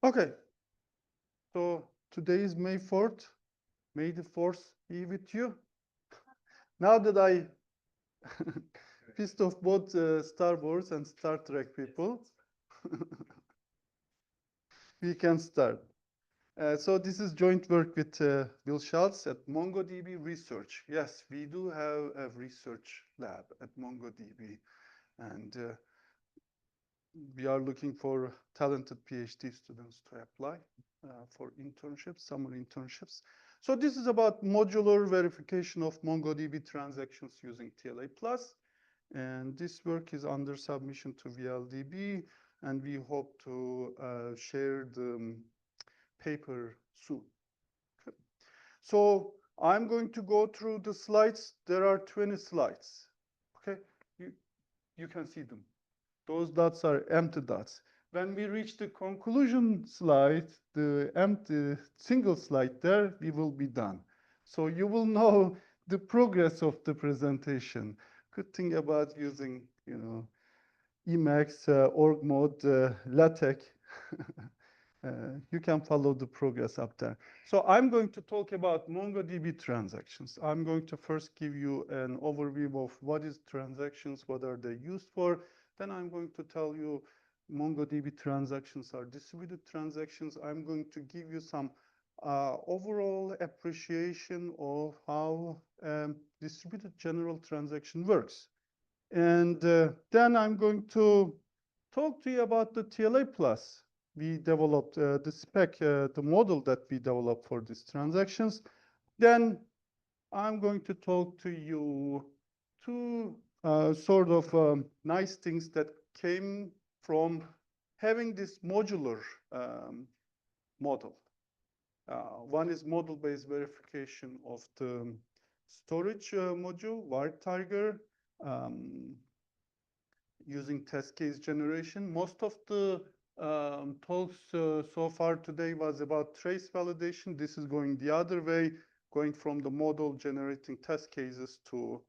Okay, so today is May 4th. May the 4th be with you. Now that I pissed off both Star Wars and Star Trek people, we can start. So this is joint work with Will Schultz at MongoDB Research. Yes, we do have a research lab at MongoDB, and we are looking for talented PhD students to apply for internships, summer internships. So this is about modular verification of MongoDB transactions using TLA+. And this work is under submission to VLDB, and we hope to share the paper soon. Okay. So I'm going to go through the slides. There are 20 slides. Okay, you can see them. Those dots are empty dots. When we reach the conclusion slide, the empty single slide there, we will be done. So you will know the progress of the presentation. Good thing about using, Emacs, org mode, LaTeX. You can follow the progress up there. So I'm going to talk about MongoDB transactions. I'm going to first give you an overview of what is transactions, what are they used for. Then I'm going to tell you MongoDB transactions are distributed transactions. I'm going to give you some overall appreciation of how distributed general transaction works. And then I'm going to talk to you about the TLA plus. We developed the spec, the model that we developed for these transactions. Then I'm going to talk to you two sort of nice things that came from having this modular model. One is model-based verification of the storage module, WarTiger, using test case generation. Most of the talks so far today was about trace validation. This is going the other way, going from the model generating test cases to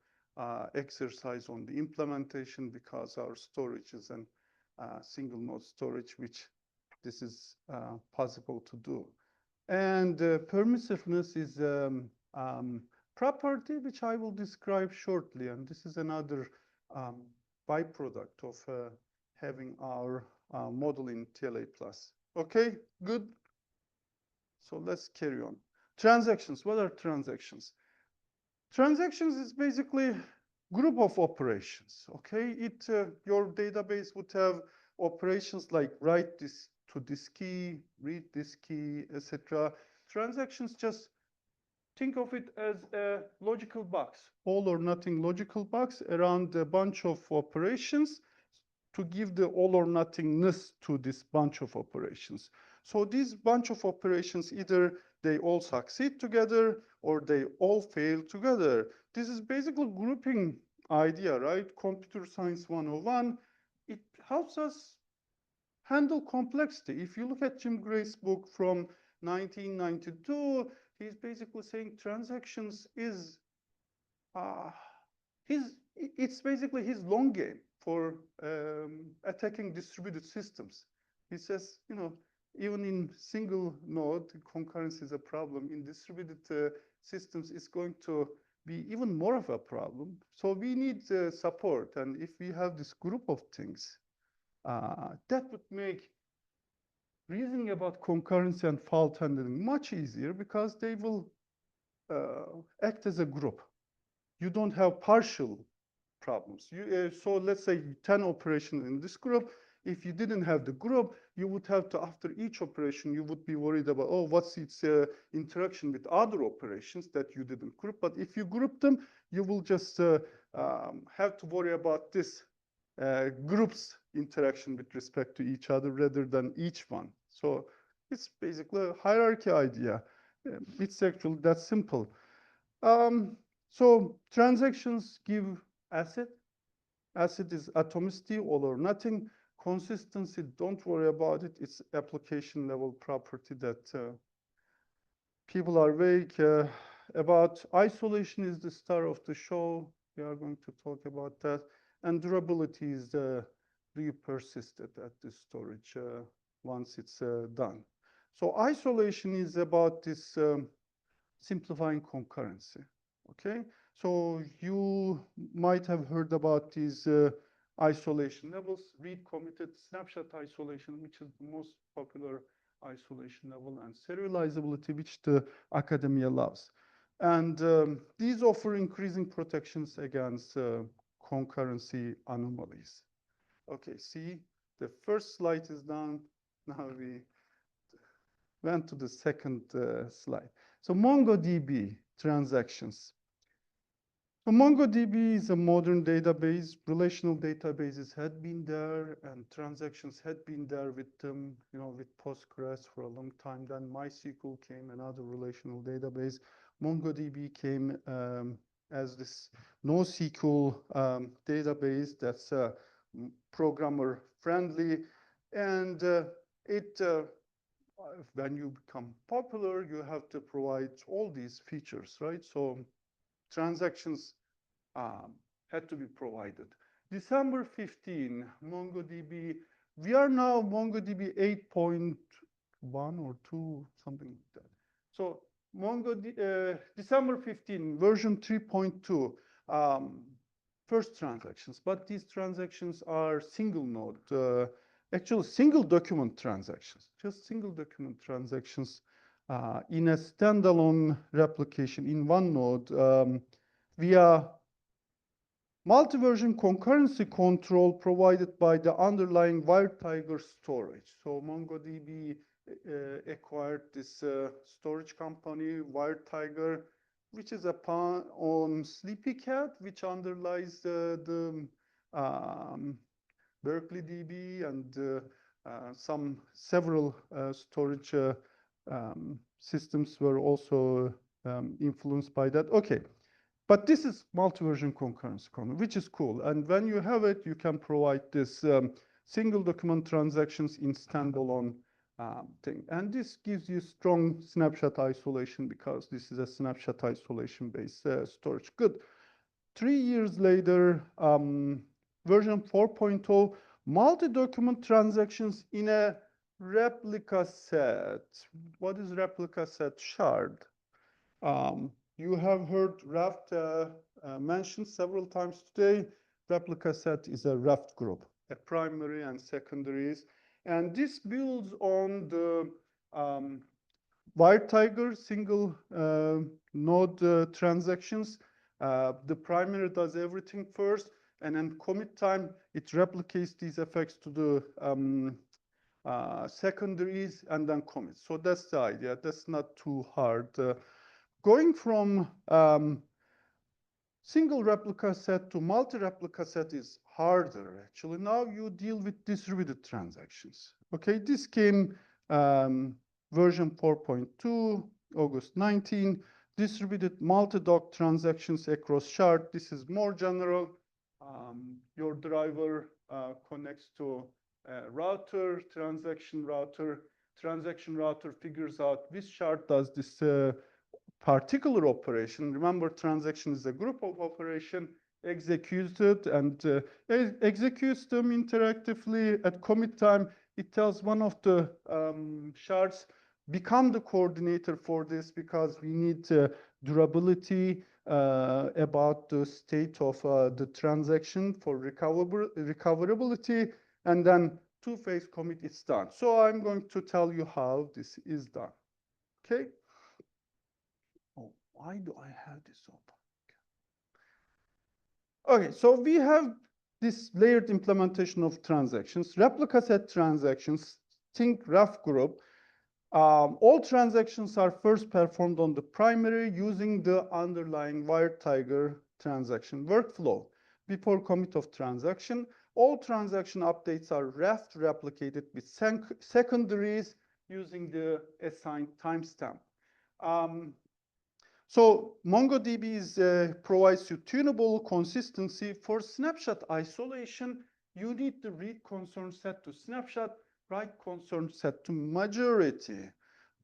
exercise on the implementation, because our storage is a single node storage, which this is possible to do. And permissiveness is property which I will describe shortly. And this is another byproduct of having our model in TLA+. Okay, good. So let's carry on. Transactions, what are transactions? Transactions is basically a group of operations, okay? Your database would have operations like write this to this key, read this key, etc. Transactions, just think of it as a logical box, all or nothing logical box around a bunch of operations to give the all or nothingness to this bunch of operations. So these bunch of operations, either they all succeed together or they all fail together. This is basically grouping idea, right? Computer Science 101. It helps us handle complexity. If you look at Jim Gray's book from 1992, he's basically saying transactions is it's basically his long game for attacking distributed systems. He says, even in single node, concurrency is a problem. In distributed systems, it's going to be even more of a problem. So we need support. And if we have this group of things, that would make reasoning about concurrency and fault handling much easier, because they will act as a group. You don't have partial problems. So let's say 10 operations in this group. If you didn't have the group, you would have to, after each operation, you would be worried about, oh, what's its interaction with other operations that you didn't group. But if you group them, you will just have to worry about this group's interaction with respect to each other rather than each one. So it's basically a hierarchy idea. It's actually that simple. So transactions give asset. Asset is atomicity, all or nothing. Consistency, don't worry about it. It's application level property that people are vague about. Isolation is the star of the show. We are going to talk about that. And durability is do you persist at this storage? once it's done. So isolation is about this simplifying concurrency. Okay, so you might have heard about these isolation levels: read committed, snapshot isolation, which is the most popular isolation level, and serializability, which the academia loves. And these offer increasing protections against concurrency anomalies. Okay, see, the first slide is done. Now we went to the second slide. So MongoDB transactions. So MongoDB is a modern database. Relational databases had been there, and transactions had been there with them, with Postgres for a long time. Then MySQL came, another relational database. MongoDB came as this NoSQL database that's programmer friendly, and when you become popular, you have to provide all these features, right? So transactions had to be provided. December 15, MongoDB, we are now MongoDB 8.1 or 2, something like that. So December 15, version 3.2, first transactions, but these transactions are single node, actually single document transactions, just single document transactions in a standalone replication in one node via multi-version concurrency control provided by the underlying WireTiger storage. So MongoDB acquired this storage company, WireTiger, which is upon on Sleepycat, which underlies the Berkeley DB and several storage systems were also influenced by that. Okay. But this is multi-version concurrency, which is cool. And when you have it, you can provide this single document transactions in standalone thing. And this gives you strong snapshot isolation because this is a snapshot isolation-based storage. Good. 3 years later, version 4.0, multi-document transactions in a replica set. What is replica set? Shard. You have heard Raft mentioned several times today. Replica set is a Raft group, a primary and secondaries. And this builds on the WireTiger single node transactions. The primary does everything first, and then commit time, it replicates these effects to the secondaries and then commits. So that's the idea. That's not too hard. Going from single replica set to multi-replica set is harder, actually. Now you deal with distributed transactions. Okay, this came version 4.2, August 19, distributed multi-doc transactions across shard. This is more general. Your driver connects to a router, transaction router figures out which shard does this particular operation. Remember, transaction is a group of operation executed and executes them interactively. At commit time, it tells one of the shards, become the coordinator for this because we need durability about the state of the transaction for recoverability, and then two-phase commit, it's done. So I'm going to tell you how this is done. Okay. Oh, why do I have this open? Okay, so we have this layered implementation of transactions, replica set transactions, think Raft group. All transactions are first performed on the primary using the underlying WireTiger transaction workflow. Before commit of transaction, all transaction updates are Raft replicated with secondaries using the assigned timestamp. So MongoDB provides you tunable consistency. For snapshot isolation, you need the read concern set to snapshot, write concern set to majority.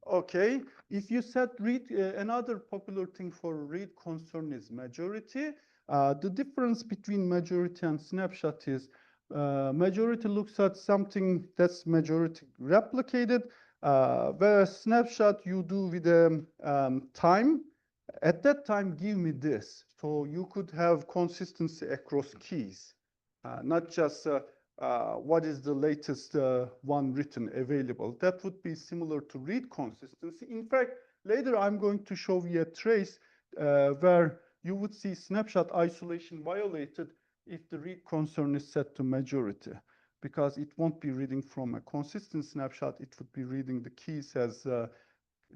Okay, if you set read, another popular thing for read concern is majority. The difference between majority and snapshot is Majority looks at something that's majority replicated, whereas snapshot you do with time. At that time, give me this. So you could have consistency across keys, not just what is the latest one written available. That would be similar to read consistency. In fact, later I'm going to show you a trace where you would see snapshot isolation violated if the read concern is set to majority, because it won't be reading from a consistent snapshot. It would be reading the keys as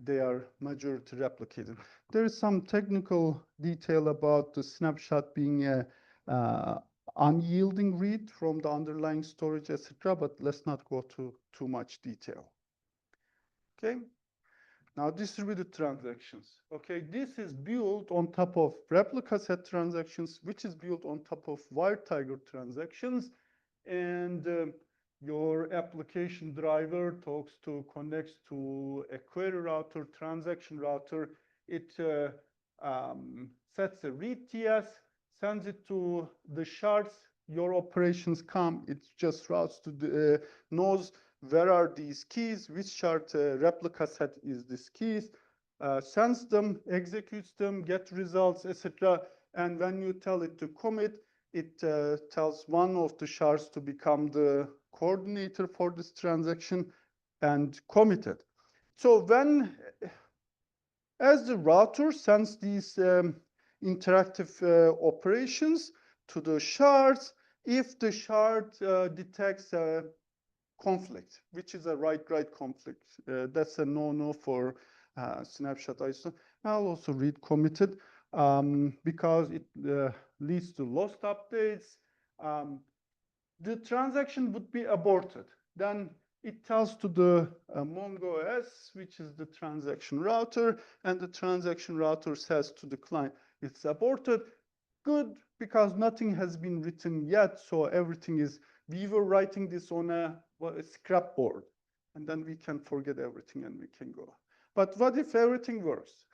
they are majority replicated. There is some technical detail about the snapshot being a unyielding read from the underlying storage, etc., but let's not go to too much detail. Okay. Now, distributed transactions. Okay, this is built on top of replica set transactions, which is built on top of wire tiger transactions. And your application driver connects to a query router, transaction router. It sets a read TS, sends it to the shards. Your operations come. It just routes to the knows where are these keys, which shard replica set is this keys, sends them, executes them, get results, etc. And when you tell it to commit, it tells one of the shards to become the coordinator for this transaction and commit it. So when, as the router sends these interactive operations to the shards, if the shard detects a conflict, which is a write-write conflict, that's a no-no for snapshot ISO. I'll also read committed because it leads to lost updates. The transaction would be aborted. Then it tells to the MongoOS, which is the transaction router, and the transaction router says to the client, it's aborted. Good, because nothing has been written yet, so everything is, we were writing this on a scrap board, and then we can forget everything and we can go. But what if everything works?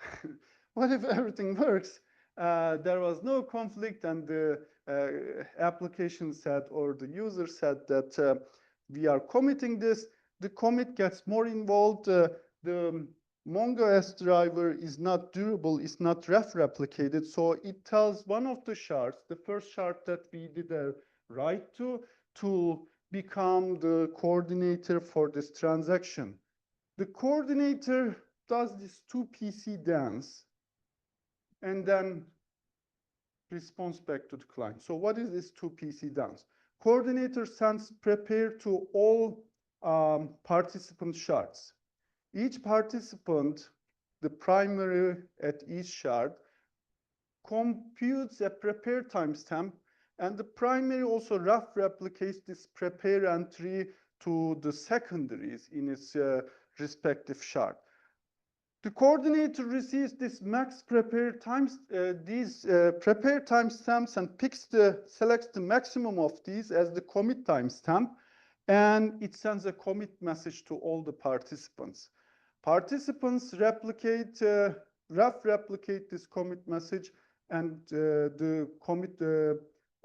What if everything works? There was no conflict, and the application said, or the user said that we are committing this. The commit gets more involved. The MongoOS driver is not durable, it's not replicated, so it tells one of the shards, the first shard that we did a write to become the coordinator for this transaction. The coordinator does this 2PC dance and then responds back to the client. So what is this 2PC dance? Coordinator sends prepare to all participant shards. Each participant, the primary at each shard, computes a prepare timestamp, and the primary also rough replicates this prepare entry to the secondaries in its respective shard. The coordinator receives this max prepare times, these prepare timestamps, and selects the maximum of these as the commit timestamp, and it sends a commit message to all the participants. Participants replicate, rough replicate this commit message and the commit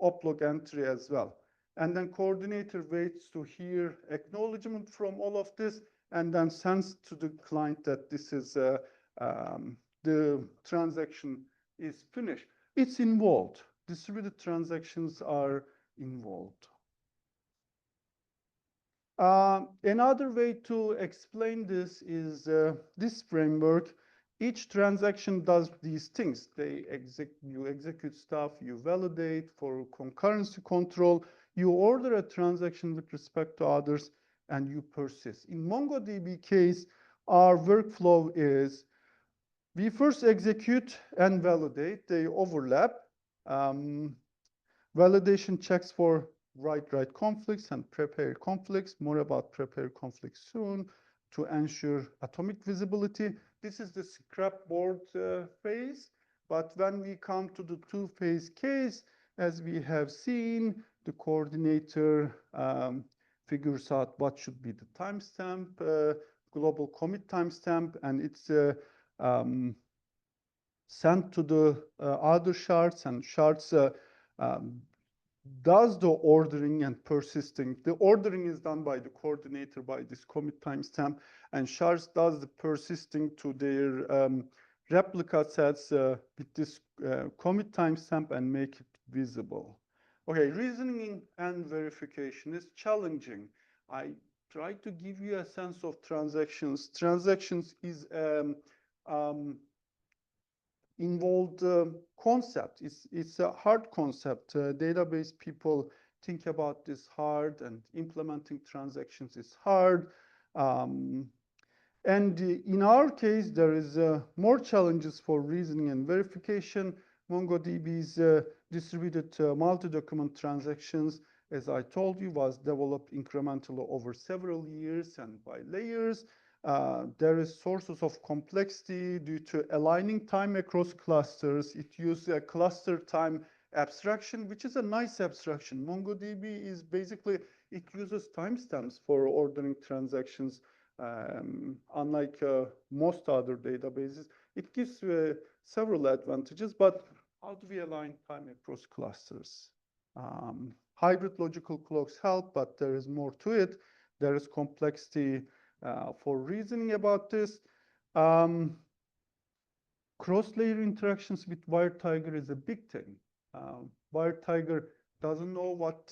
oplog entry as well. And then coordinator waits to hear acknowledgement from all of this, and then sends to the client that this is the transaction is finished. It's involved. Distributed transactions are involved. Another way to explain this is this framework. Each transaction does these things. You execute stuff, you validate for concurrency control, you order a transaction with respect to others, and you persist. In MongoDB case, our workflow is we first execute and validate. They overlap. Validation checks for write-write conflicts and prepare conflicts. More about prepare conflicts soon to ensure atomic visibility. This is the scrapboard phase. But when we come to the two-phase case, as we have seen, the coordinator figures out what should be the timestamp, global commit timestamp, and it's sent to the other shards, and shards does the ordering and persisting. The ordering is done by the coordinator by this commit timestamp, and shards does the persisting to their replica sets with this commit timestamp and make it visible. Okay, reasoning and verification is challenging. I try to give you a sense of transactions. Transactions is involved concept. It's a hard concept. Database people think about this hard, and implementing transactions is hard. Um, and in our case, there is more challenges for reasoning and verification. MongoDB's distributed multi-document transactions, as I told you, was developed incrementally over several years and by layers. There is sources of complexity due to aligning time across clusters. It uses a cluster time abstraction, which is a nice abstraction. MongoDB is basically, it uses timestamps for ordering transactions. Unlike most other databases, it gives several advantages, but how do we align time across clusters? Hybrid logical clocks help, but there is more to it. There is complexity for reasoning about this. Cross-layer interactions with WireTiger is a big thing. WireTiger doesn't know what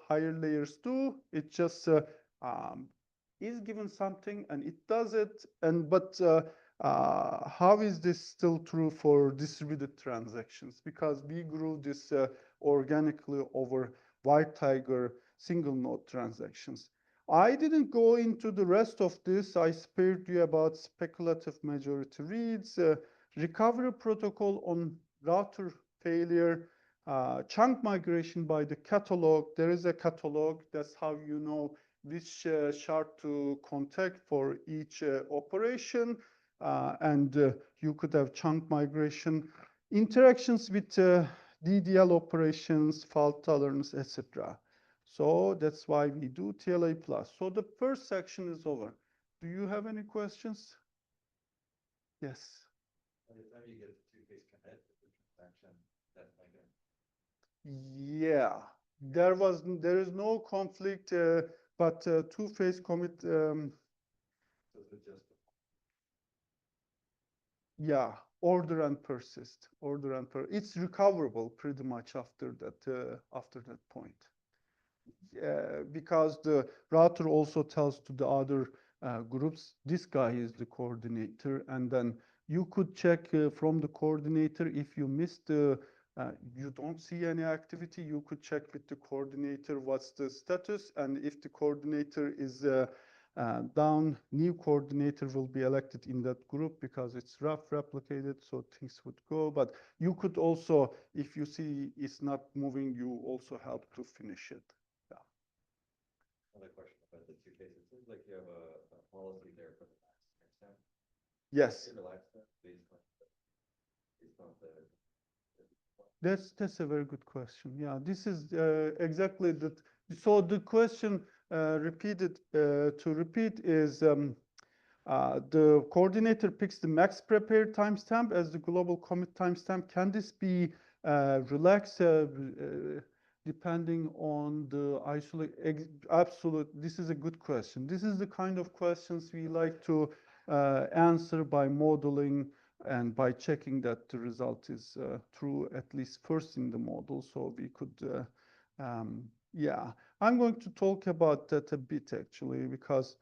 higher layers do. It just is given something and it does it. But how is this still true for distributed transactions? Because we grew this organically over WireTiger single node transactions. I didn't go into the rest of this. I spared you about speculative majority reads, recovery protocol on router failure, chunk migration by the catalog. There is a catalog. That's how you know which shard to contact for each operation. And you could have chunk migration, interactions with DDL operations, fault tolerance, etc. So that's why we do TLA plus. So the first section is over. Do you have any questions? Yes. By the time you get to two-phase commit, the transaction, that's like a... Yeah, there is no conflict, but two-phase commit. So it's just... Yeah, order and persist. Order and it's recoverable pretty much after that point. Because the router also tells to the other groups, this guy is the coordinator, and then you could check from the coordinator if you missed you don't see any activity, you could check with the coordinator what's the status, and if the coordinator is down, new coordinator will be elected in that group because it's rough replicated, so things would go. But you could also, if you see it's not moving, you also help to finish it. Another question about the two phases. It seems like you have a policy there for the max timestamp. Yes. You relax that based on the... That's a very good question. Yeah, this is exactly that. So the question repeated to repeat is the coordinator picks the max prepared timestamp as the global commit timestamp. Can this be relaxed depending on the absolute? This is a good question. This is the kind of questions we like to answer by modeling and by checking that the result is true, at least first in the model. So we could, yeah, I'm going to talk about that a bit actually, because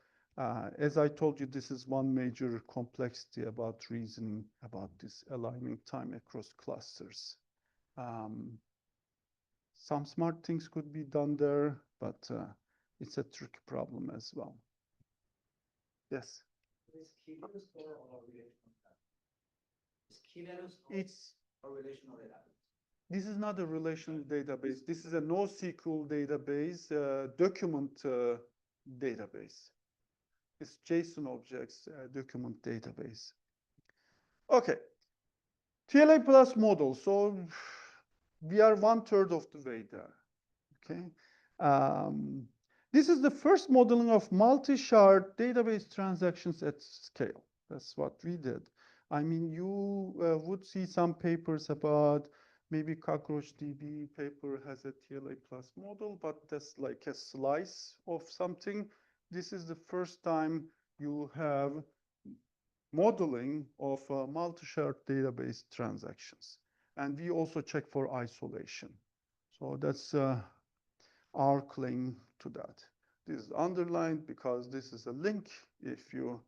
as I told you, this is one major complexity about reasoning about this aligning time across clusters. Some smart things could be done there, but it's a tricky problem as well. Yes? Is Keyvalues or relational database? Is Keyvalues it's or relational database? This is not a relational database. This is a NoSQL database, document database. It's JSON objects document database. Okay. TLA plus model. So we are 1/3 of the way there. Okay. This is the first modeling of multi-shard database transactions at scale. That's what we did. I mean, you would see some papers about Maybe CockroachDB paper has a TLA plus model, but that's like a slice of something. This is the first time you have modeling of multi-shard database transactions. And we also check for isolation. So that's our claim to that. This is underlined because this is a link. If you,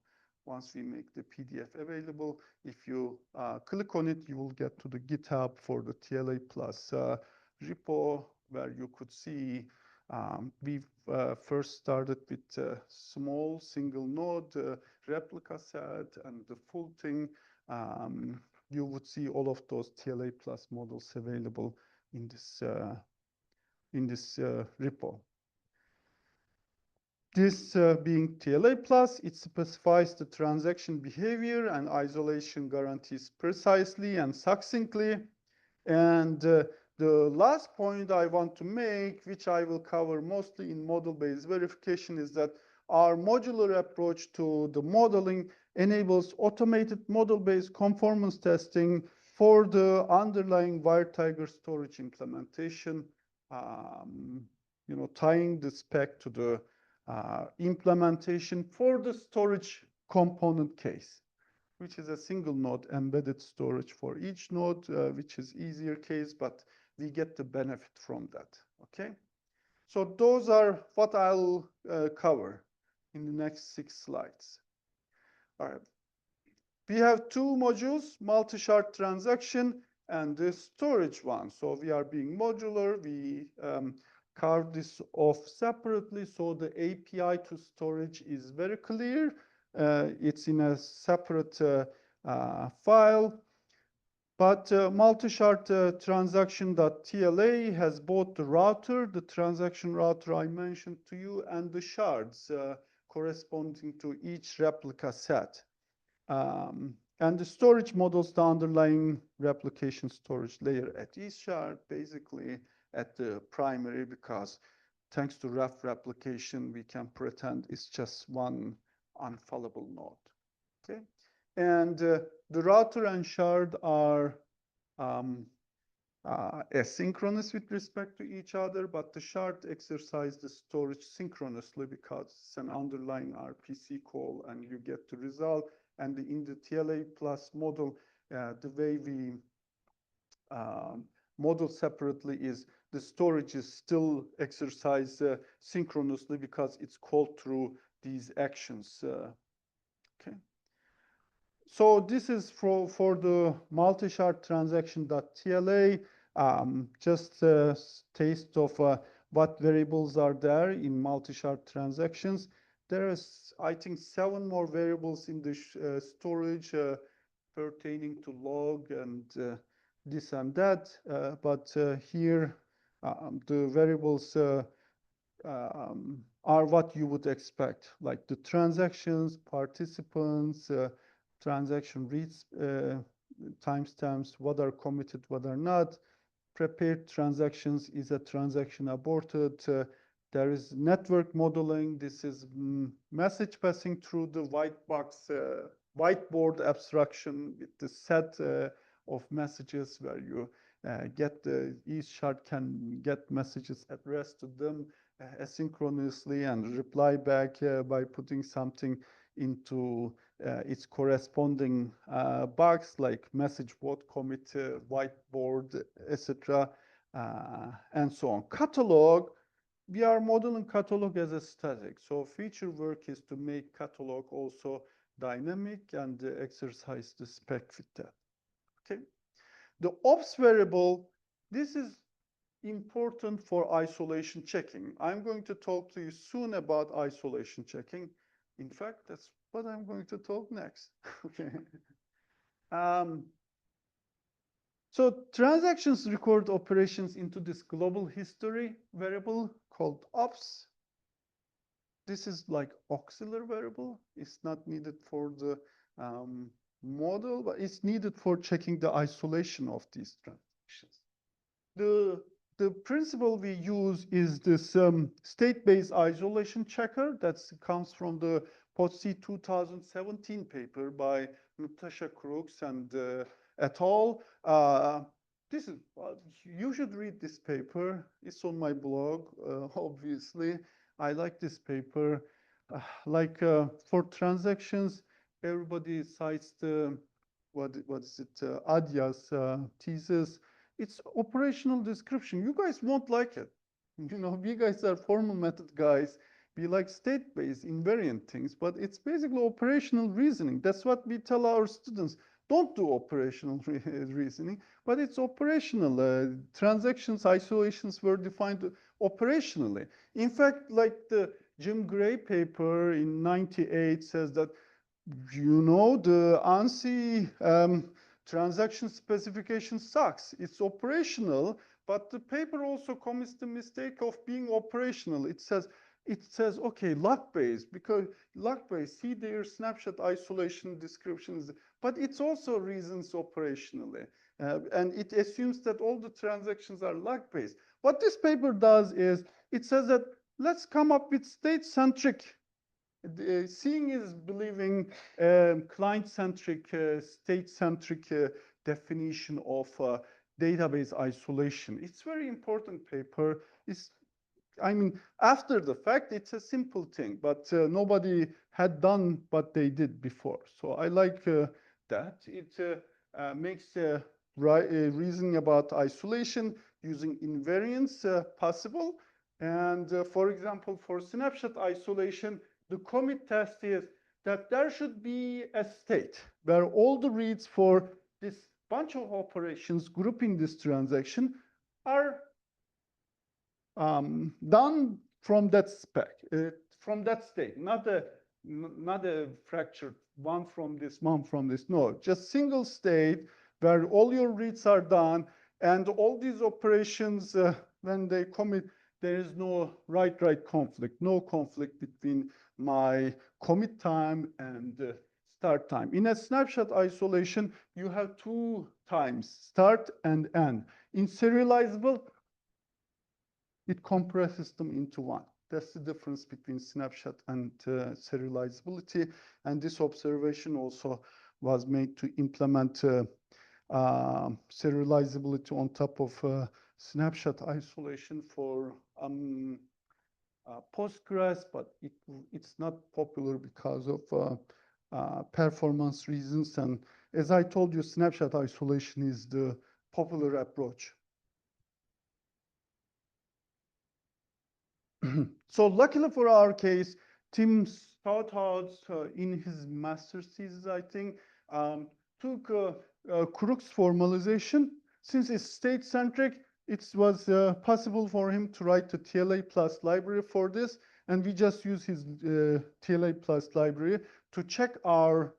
once we make the PDF available, if you click on it, you will get to the GitHub for the TLA plus repo, where you could see we've first started with a small single node replica set and the full thing. You would see all of those TLA plus models available in this repo. This being TLA plus, it specifies the transaction behavior and isolation guarantees precisely and succinctly. And the last point I want to make, which I will cover mostly in model-based verification, is that our modular approach to the modeling enables automated model-based conformance testing for the underlying WireTiger storage implementation, tying the spec to the implementation for the storage component case, which is a single node embedded storage for each node, which is easier case, but we get the benefit from that, okay? So those are what I'll cover in the next 6 slides. All right. We have 2 modules, multi-shard transaction and the storage one. So we are being modular. We carve this off separately. So the API to storage is very clear. It's in a separate file. But multi-shard transaction.tla has both the router, the transaction router I mentioned to you, and the shards corresponding to each replica set. And the storage models, the underlying replication storage layer at each shard, basically at the primary, because thanks to rough replication, we can pretend it's just one unfallible node, okay? And the router and shard are asynchronous with respect to each other, but the shard exercises the storage synchronously because it's an underlying RPC call and you get the result. And in the TLA plus model, the way we model separately is the storage is still exercised synchronously because it's called through these actions, okay? So this is for the multi-shard transaction.tla, just a taste of what variables are there in multi-shard transactions. There is, I think, 7 more variables in the storage pertaining to log and this and that. But here, the variables are what you would expect, like the transactions, participants, transaction reads, timestamps, what are committed, what are not. Prepared transactions is a transaction aborted. There is network modeling. This is message passing through the white box, whiteboard abstraction with the set of messages where you get each shard can get messages addressed to them asynchronously and reply back by putting something into its corresponding box, like message what commit, whiteboard, etc., and so on. Catalog, we are modeling catalog as a static. So feature work is to make catalog also dynamic and exercise the spec with that. Okay. The ops variable, this is important for isolation checking. I'm going to talk to you soon about isolation checking. In fact, that's what I'm going to talk next. Okay. So transactions record operations into this global history variable called ops. This is like auxiliary variable. It's not needed for the model, but it's needed for checking the isolation of these transactions. The principle we use is this state-based isolation checker that comes from the POTC 2017 paper by Natasha Crooks and et al. this is, you should read this paper. It's on my blog, obviously. I like this paper. For transactions, everybody cites the, what is it, Adya's thesis. It's operational description. You guys won't like it. You know, we guys are formal method guys. We like state-based invariant things, but it's basically operational reasoning. That's what we tell our students. Don't do operational reasoning, but it's operational. Transactions, isolations were defined operationally. In fact, like the Jim Gray paper in '98 says that, you know, the ANSI transaction specification sucks. It's operational, but the paper also commits the mistake of being operational. It says, okay, log-based, because log-based, see their snapshot isolation descriptions, but it's also reasons operationally. And it assumes that all the transactions are log-based. What this paper does is, it says that let's come up with state-centric, seeing is believing, client-centric, state-centric definition of database isolation. It's very important paper. I mean, after the fact, it's a simple thing, but nobody had done what they did before. So I like that. It makes reasoning about isolation using invariance possible. And for example, for snapshot isolation, the commit test is that there should be a state where all the reads for this bunch of operations grouping this transaction are done from that from that state, not a fractured one from this, one from this. No, just single state where all your reads are done, and all these operations, when they commit, there is no write-write conflict, no conflict between my commit time and start time. In a snapshot isolation, you have two times, start and end. In serializable, it compresses them into one. That's the difference between snapshot and serializability. And this observation also was made to implement serializability on top of snapshot isolation for Postgres, but it's not popular because of performance reasons. And as I told you, snapshot isolation is the popular approach. So luckily for our case, Tim Stouthouse, in his master's thesis, I think, took Crook's formalization. Since it's state-centric, it was possible for him to write the TLA plus library for this, and we just use his TLA plus library to check our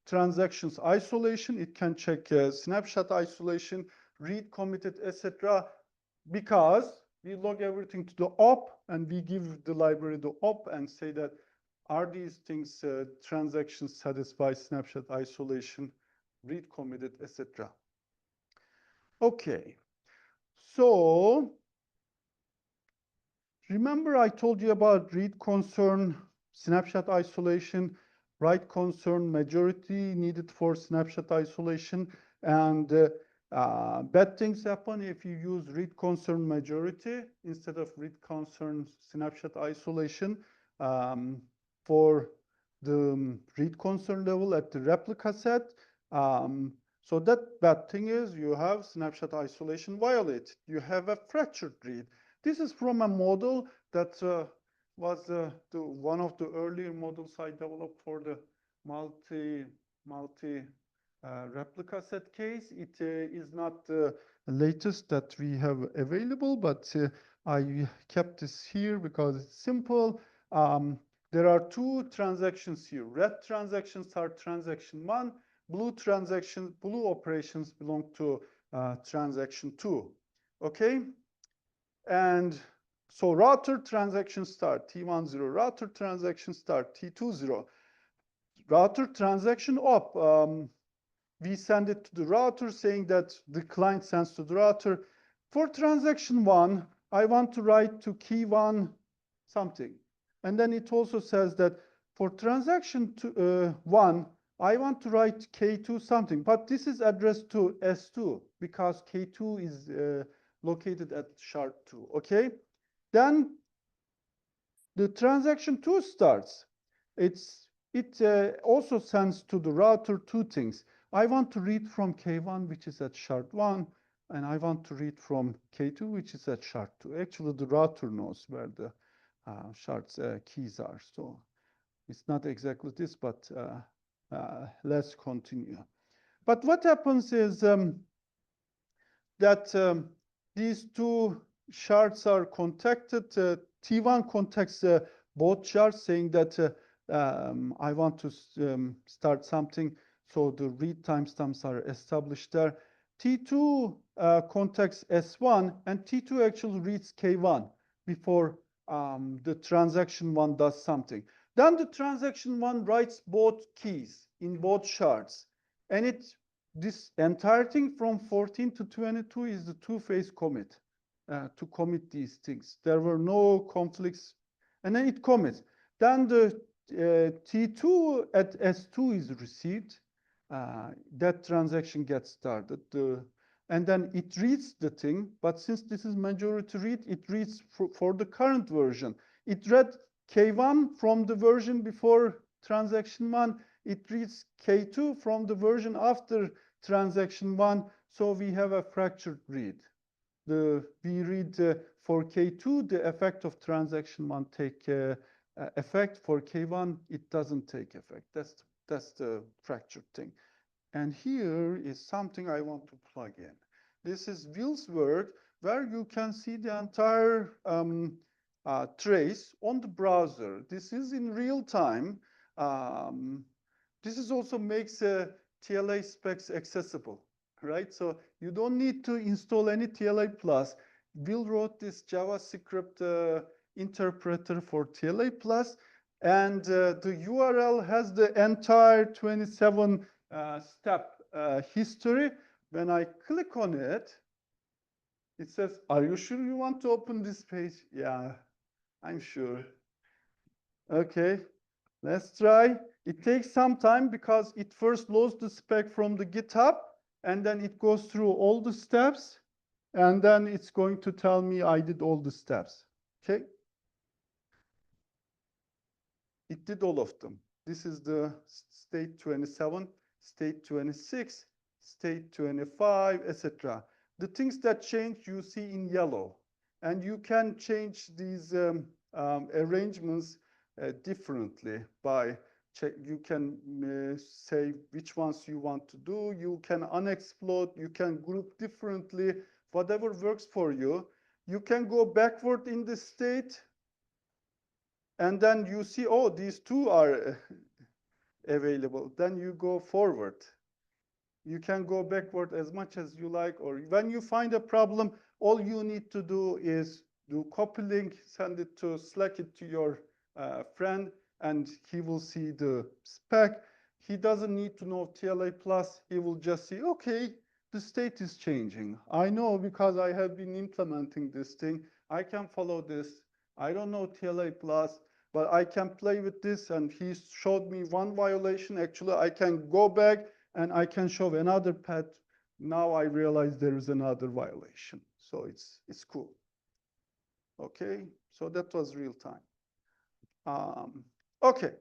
transactions isolation. It can check snapshot isolation, read committed, etc. Because we log everything to the op, and we give the library the op and say that, are these things transactions satisfy snapshot isolation, read committed, etc. Okay, so remember I told you about read concern, snapshot isolation, write concern, majority needed for snapshot isolation, and bad things happen if you use read concern majority instead of read concern snapshot isolation. For the read concern level at the replica set. So that bad thing is you have snapshot isolation violated. You have a fractured read. This is from a model that was one of the earlier models I developed for the multi replica set case. It is not the latest that we have available, but I kept this here because it's simple. There are two transactions here. Red transactions are transaction 1. Blue operations belong to transaction 2. Okay? And so router transaction start, T10, router transaction start, T20. Router transaction op, we send it to the router saying that the client sends to the router. For transaction 1, I want to write to key 1 something. And then it also says that for transaction 1, I want to write K2 something, but this is addressed to S2 because K2 is located at shard2, okay? Then the transaction 2 starts. It also sends to the router two things. I want to read from K1, which is at shard1, and I want to read from K2, which is at shard2. Actually, the router knows where the shards keys are, so it's not exactly this, but let's continue. But what happens is that these two shards are contacted. T1 contacts both shards saying that I want to start something. So the read timestamps are established there. T2 contacts S1, and T2 actually reads K1 before the transaction 1 does something. Then the transaction 1 writes both keys in both shards. And this entire thing from 14 to 22 is the two-phase commit to commit these things. There were no conflicts. And then it commits. Then the T2 at S2 is received. That transaction gets started. And then it reads the thing. But since this is majority read, it reads for the current version. It read K1 from the version before transaction 1. It reads K2 from the version after transaction 1. So we have a fractured read. We read for K2, the effect of transaction 1 take effect. For K1, it doesn't take effect. That's the fractured thing. And here is something I want to plug in. This is Will's work, where you can see the entire trace on the browser. This is in real time. This is also makes TLA specs accessible, right? So you don't need to install any TLA plus. Will wrote this JavaScript interpreter for TLA plus, and the URL has the entire 27 step history. When I click on it, it says, are you sure you want to open this page? Yeah, I'm sure. Okay, let's try. It takes some time because it first loads the spec from the GitHub, and then it goes through all the steps, and then it's going to tell me I did all the steps. Okay. It did all of them. This is the state 27, state 26, state 25, etc. The things that change you see in yellow. And you can change these arrangements differently by check. You can say which ones you want to do. You can unexplode. You can group differently, whatever works for you. You can go backward in the state. And then you see, oh, these two are available. Then you go forward. You can go backward as much as you like, or when you find a problem, all you need to do is do copy link, send it to Slack it to your friend, and he will see the spec. He doesn't need to know TLA plus. He will just see, okay, the state is changing. I know because I have been implementing this thing. I can follow this. I don't know TLA plus, but I can play with this. And he showed me one violation. Actually, I can go back and I can show another path. Now I realize there is another violation. So it's cool. Okay, so that was real time. Okay.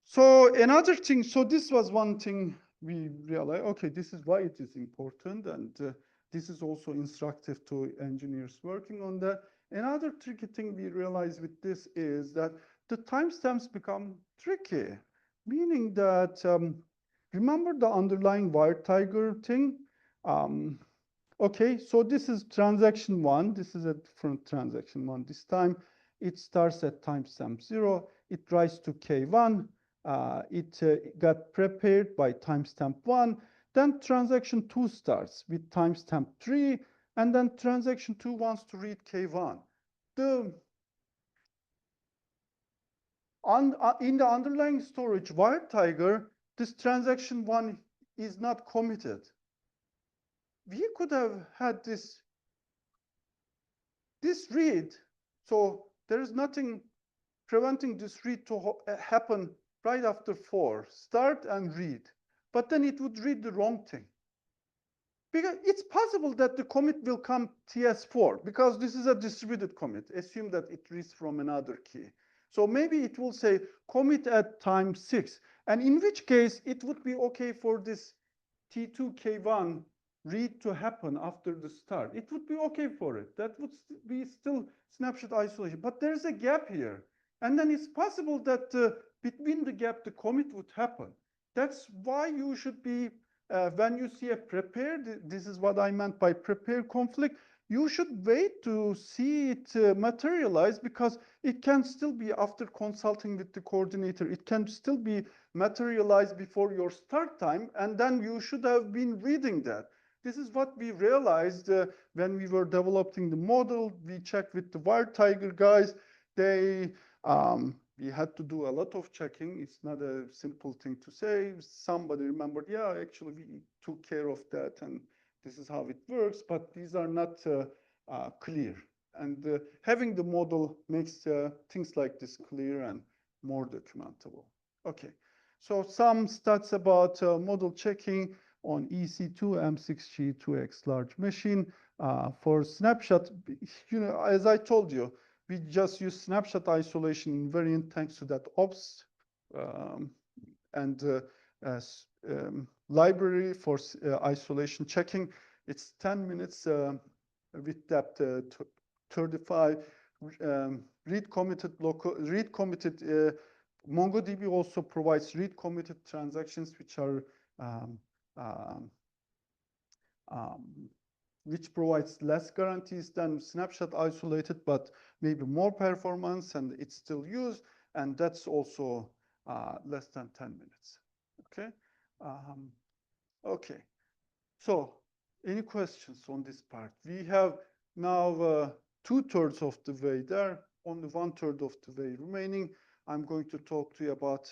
So another thing, so this was one thing we realized, okay, this is why it is important. And this is also instructive to engineers working on that. Another tricky thing we realize with this is that the timestamps become tricky, meaning that, remember the underlying WireTiger thing? Okay, so this is transaction 1. This is a different transaction 1. This time it starts at timestamp 0. It writes to K1. It got prepared by timestamp 1. Then transaction 2 starts with timestamp 3. And then transaction 2 wants to read K1. In the underlying storage WireTiger, this transaction 1 is not committed. We could have had this read. So there is nothing preventing this read to happen right after 4, start and read. But then it would read the wrong thing. Because it's possible that the commit will come TS4 because this is a distributed commit. Assume that it reads from another key. So maybe it will say commit at time 6. And in which case it would be okay for this T2 K1 read to happen after the start. It would be okay for it. That would be still snapshot isolation. But there's a gap here. And then it's possible that between the gap, the commit would happen. That's why you should be when you see a prepare, this is what I meant by prepare conflict, you should wait to see it materialize because it can still be after consulting with the coordinator. It can still be materialized before your start time, and then you should have been reading that. This is what we realized when we were developing the model. We checked with the WireTiger guys. We had to do a lot of checking. It's not a simple thing to say. Somebody remembered, yeah, actually we took care of that and this is how it works, but these are not clear. And having the model makes things like this clear and more documentable. Okay, so some stats about model checking on EC2 M6G 2X large machine. For snapshot, as I told you, we just use snapshot isolation invariant thanks to that ops and library for isolation checking. It's 10 minutes with depth 35. Read committed MongoDB also provides read committed transactions which are which provides less guarantees than snapshot isolated, but maybe more performance, and it's still used, and that's also less than 10 minutes. Okay. Okay. So, any questions on this part? We have now 2/3 of the way there, only 1/3 of the way remaining. I'm going to talk to you about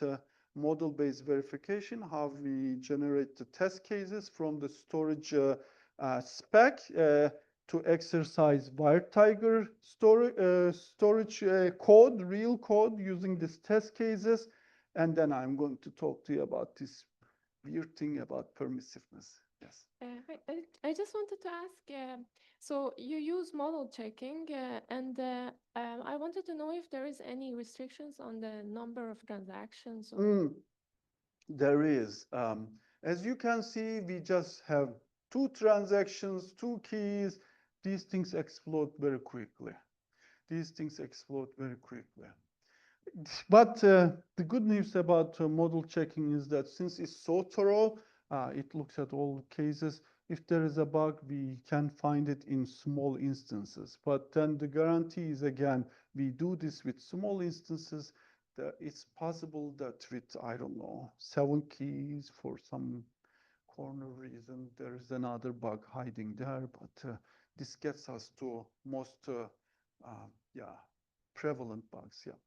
model-based verification, how we generate the test cases from the storage spec to exercise WireTiger storage code, real code using these test cases. And then I'm going to talk to you about this weird thing about permissiveness. Yes. I just wanted to ask, so you use model checking, and I wanted to know if there is any restrictions on the number of transactions. There is. As you can see, we just have 2 transactions, 2 keys. These things explode very quickly. These things explode very quickly. But the good news about model checking is that since it's so thorough, it looks at all cases. If there is a bug, we can find it in small instances. But then the guarantee is, again, we do this with small instances. It's possible that with, I don't know, 7 keys for some corner reason, there is another bug hiding there. But this gets us to most, prevalent bugs, yeah.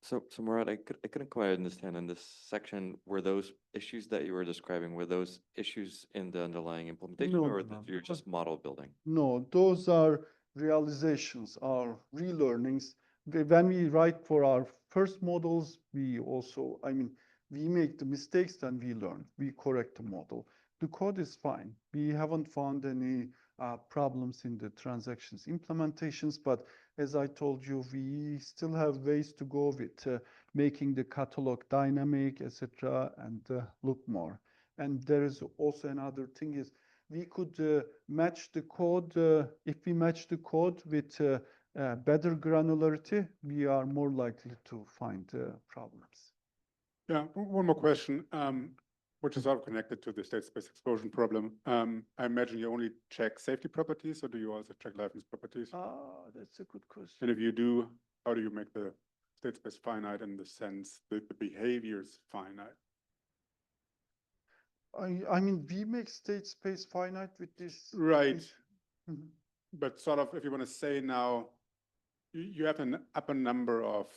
So Murat, I couldn't quite understand in this section, were those issues that you were describing, were those issues in the underlying implementation No, or no. you're just model building? No, those are realizations, are relearnings. When we write for our first models, we also, we make the mistakes, then we learn, we correct the model. The code is fine. We haven't found any problems in the transactions implementations, but as I told you, we still have ways to go with making the catalog dynamic, etc., and look more. And there is also another thing is we could match the code. If we match the code with better granularity, we are more likely to find problems. Yeah, one more question, which is sort of connected to the state space explosion problem. I imagine you only check safety properties, or do you also check liveness properties? That's a good question. And if you do, how do you make the state space finite in the sense that the behavior is finite? We make state space finite with this. Right. Mhm. But sort of, if you want to say now, you have an upper number of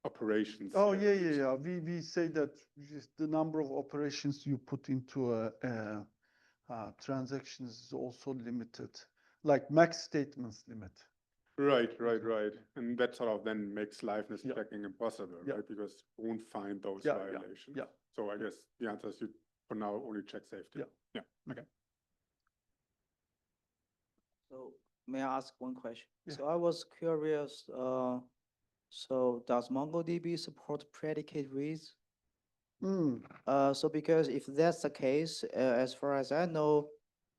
operations. Oh, here. yeah. We say that the number of operations you put into a transactions is also limited, like max statements limit. Right. And that sort of then makes liveness Yeah. checking impossible, Yeah. right? Because you won't find those Yeah, yeah, violations. yeah. So I guess the answer is you, for now, only check safety. Yeah. Okay. So may I ask one question? Yeah. So I was curious, so does MongoDB support predicate reads? Mm. So because if that's the case, as far as I know,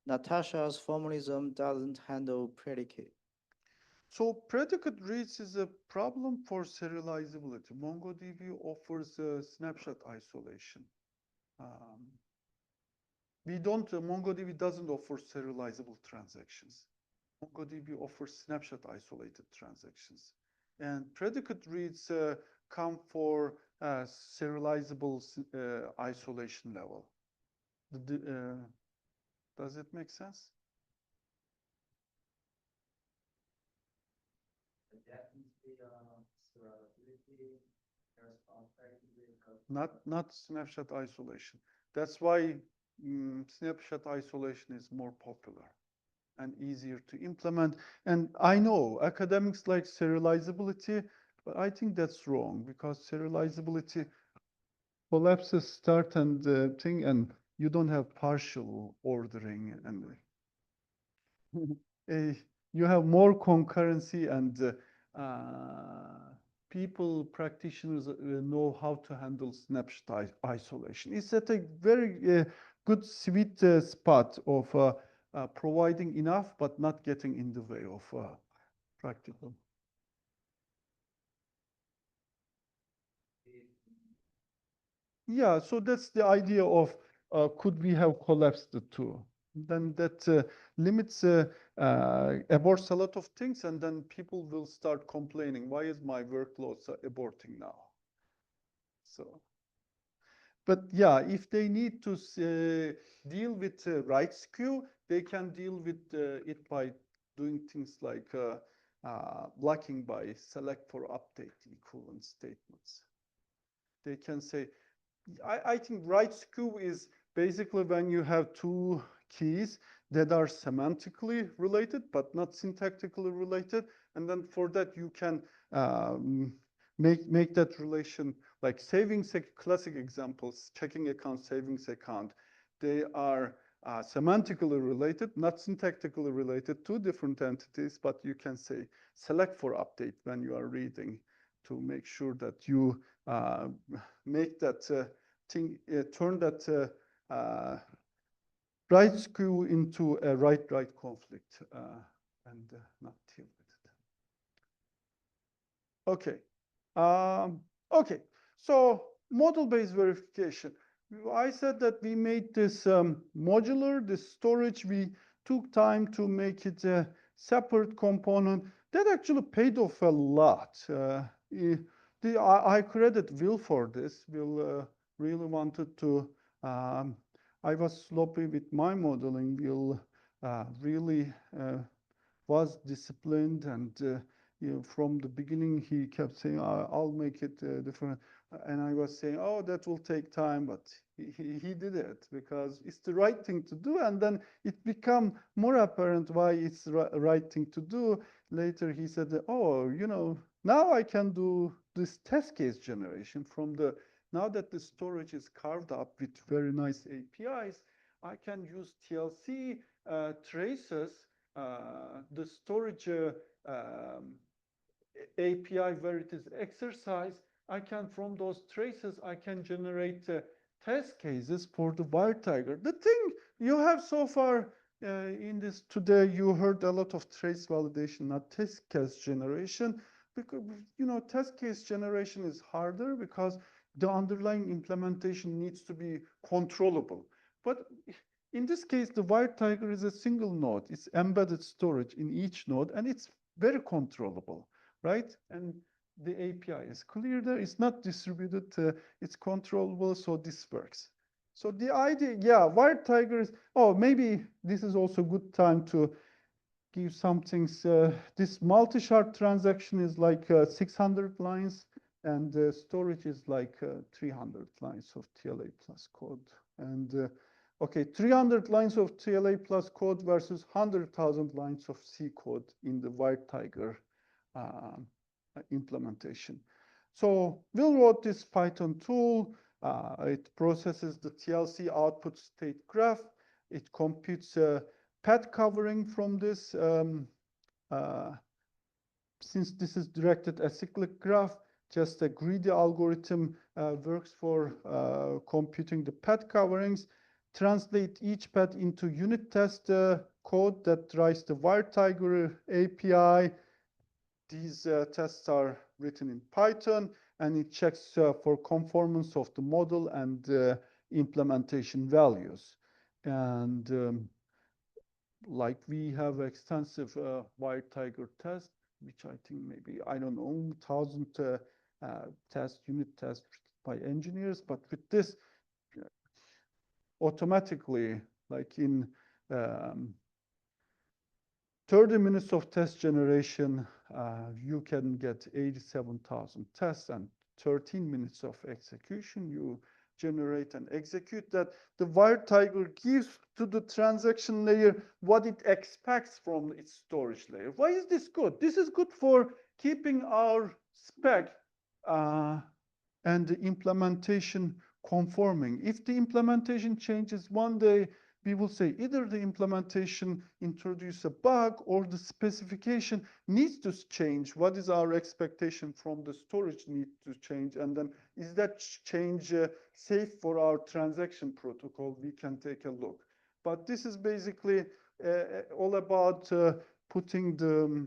Natasha's formalism doesn't handle predicate. So predicate reads is a problem for serializability. MongoDB offers a snapshot isolation. MongoDB doesn't offer serializable transactions. MongoDB offers snapshot isolated transactions. And predicate reads come for serializable isolation level. Does it make sense? Not snapshot isolation. That's why snapshot isolation is more popular and easier to implement. And I know academics like serializability, but I think that's wrong because serializability collapses start and thing, and you don't have partial ordering, and you have more concurrency, and practitioners know how to handle snapshot isolation. It's at a very good sweet spot of providing enough but not getting in the way of practical. Yeah, so that's the idea of could we have collapsed the two? Then that limits aborts a lot of things, and then people will start complaining, why is my workload aborting now? So, but yeah, if they need to deal with rights queue, they can deal with it by doing things like blocking by select for update equivalent statements. They can say, I think rights queue is basically when you have two keys that are semantically related but not syntactically related, and then for that you can make that relation like savings. Classic examples: checking account, savings account. They are semantically related, not syntactically related, two different entities, but you can say select for update when you are reading to make sure that you make that turn that rights queue into a right conflict and not deal with it. Okay. Okay. So model-based verification. I said that we made this modular, this storage. We took time to make it a separate component. That actually paid off a lot. I credit Will for this. Will really wanted to. I was sloppy with my modeling. Will really was disciplined, and from the beginning he kept saying, I'll make it different. And I was saying, oh, that will take time, but he did it because it's the right thing to do. And then it became more apparent why it's the right thing to do. Later he said, oh, now I can do this test case generation now that the storage is carved up with very nice APIs, I can use TLC traces, the storage API where it is exercised. From those traces, I can generate test cases for the WireTiger. The thing you have so far in this today, you heard a lot of trace validation, not test case generation, because test case generation is harder because the underlying implementation needs to be controllable. But in this case, the WireTiger is a single node. It's embedded storage in each node, and it's very controllable, right? And the API is clear there. It's not distributed. It's controllable, so this works. So the idea, yeah, WireTiger is, maybe this is also a good time to give some things. This multi-shard transaction is like 600 lines, and storage is like 300 lines of TLA plus code. And okay, 300 lines of TLA plus code versus 100,000 lines of C code in the WireTiger implementation. So Will wrote this Python tool. It processes the TLC output state graph. It computes path covering from this. Since this is directed acyclic graph, just a greedy algorithm works for computing the path coverings, translate each path into unit test code that drives the WireTiger API. These tests are written in Python, and it checks for conformance of the model and implementation values. And like we have extensive WireTiger test, which I think maybe, I don't know, 1,000 unit tests by engineers. But with this, automatically, like in 30 minutes of test generation, you can get 87,000 tests, and 13 minutes of execution, you generate and execute that. The WireTiger gives to the transaction layer what it expects from its storage layer. Why is this good? This is good for keeping our spec and the implementation conforming. If the implementation changes one day, we will say either the implementation introduces a bug or the specification needs to change. What is our expectation from the storage need to change? And then is that change safe for our transaction protocol? We can take a look. But this is basically all about putting the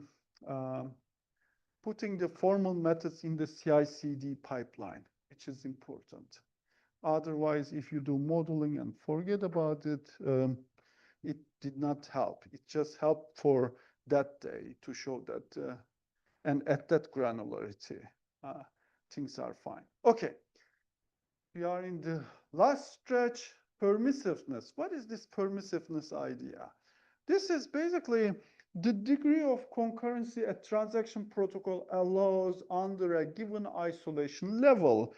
formal methods in the CI/CD pipeline, which is important. Otherwise, if you do modeling and forget about it, it did not help. It just helped for that day to show that, and at that granularity, things are fine. Okay, we are in the last stretch, permissiveness. What is this permissiveness idea? This is basically the degree of concurrency a transaction protocol allows under a given isolation level.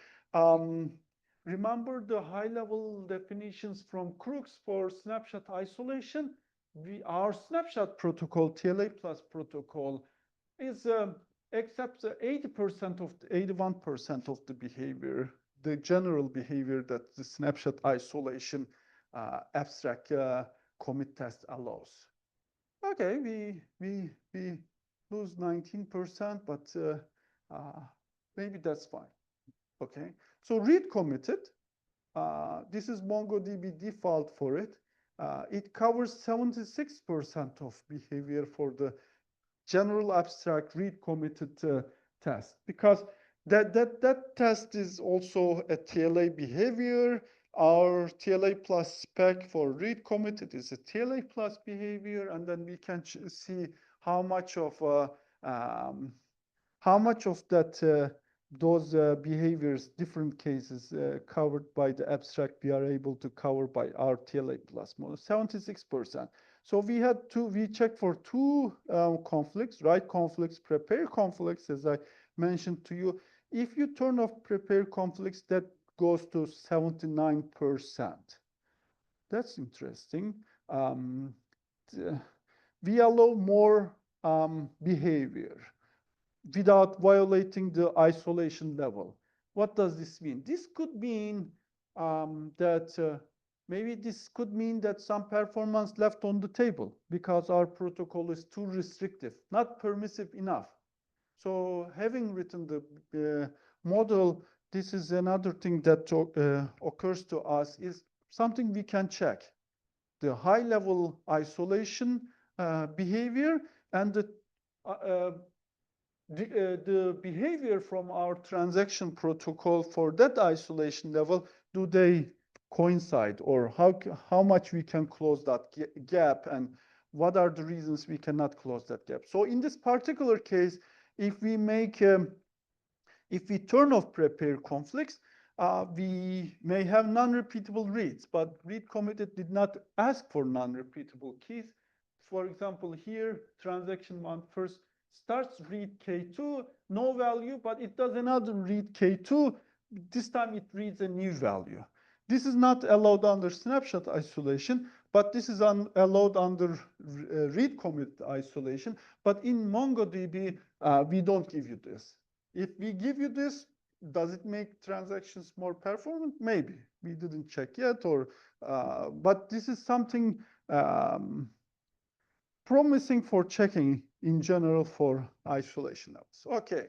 Remember the high-level definitions from Crooks for snapshot isolation? Our snapshot protocol, TLA plus protocol, is accepts 80% of 81% of the behavior, the general behavior that the snapshot isolation abstract commit test allows. Okay, we lose 19%, but maybe that's fine. Okay, so read committed. This is MongoDB default for it. It covers 76% of behavior for the general abstract read committed test, because that test is also a TLA behavior. Our TLA plus spec for read committed is a TLA plus behavior, and then we can see how much of that those behaviors, different cases covered by the abstract, we are able to cover by our TLA plus model, 76%. So we checked for two conflicts, write conflicts, prepare conflicts, as I mentioned to you. If you turn off prepare conflicts, that goes to 79%. That's interesting. We allow more behavior without violating the isolation level. What does this mean? This could mean maybe this could mean that some performance left on the table because our protocol is too restrictive, not permissive enough. So having written the model, this is another thing that occurs to us, is something we can check. The high-level isolation behavior and the behavior from our transaction protocol for that isolation level, do they coincide, or how much we can close that gap, and what are the reasons we cannot close that gap? So in this particular case, if we turn off prepare conflicts, we may have non-repeatable reads, but read committed did not ask for non-repeatable keys. For example, here, transaction one first starts read K2, no value, but it does another read K2. This time it reads a new value. This is not allowed under snapshot isolation, but this is allowed under read commit isolation. But in MongoDB, we don't give you this. If we give you this, does it make transactions more performant? Maybe. We didn't check yet, but this is something promising for checking in general for isolation levels. Okay,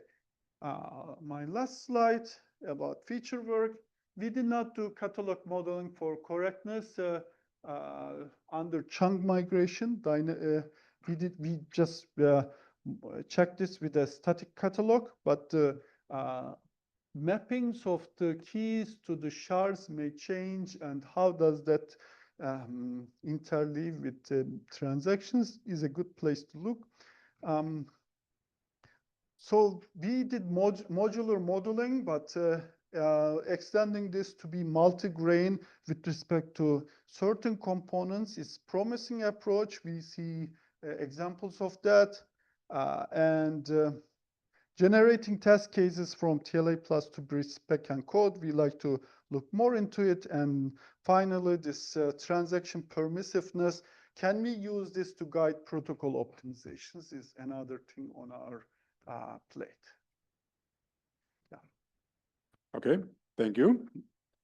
my last slide about feature work. We did not do catalog modeling for correctness under chunk migration. We just checked this with a static catalog, but mappings of the keys to the shards may change, and how does that interleave with transactions is a good place to look. So we did modular modeling, but extending this to be multi-grain with respect to certain components is promising approach. We see examples of that. Generating test cases from TLA plus to bridge spec and code, we like to look more into it. And finally, this transaction permissiveness, can we use this to guide protocol optimizations is another thing on our plate. Yeah. Okay, thank you.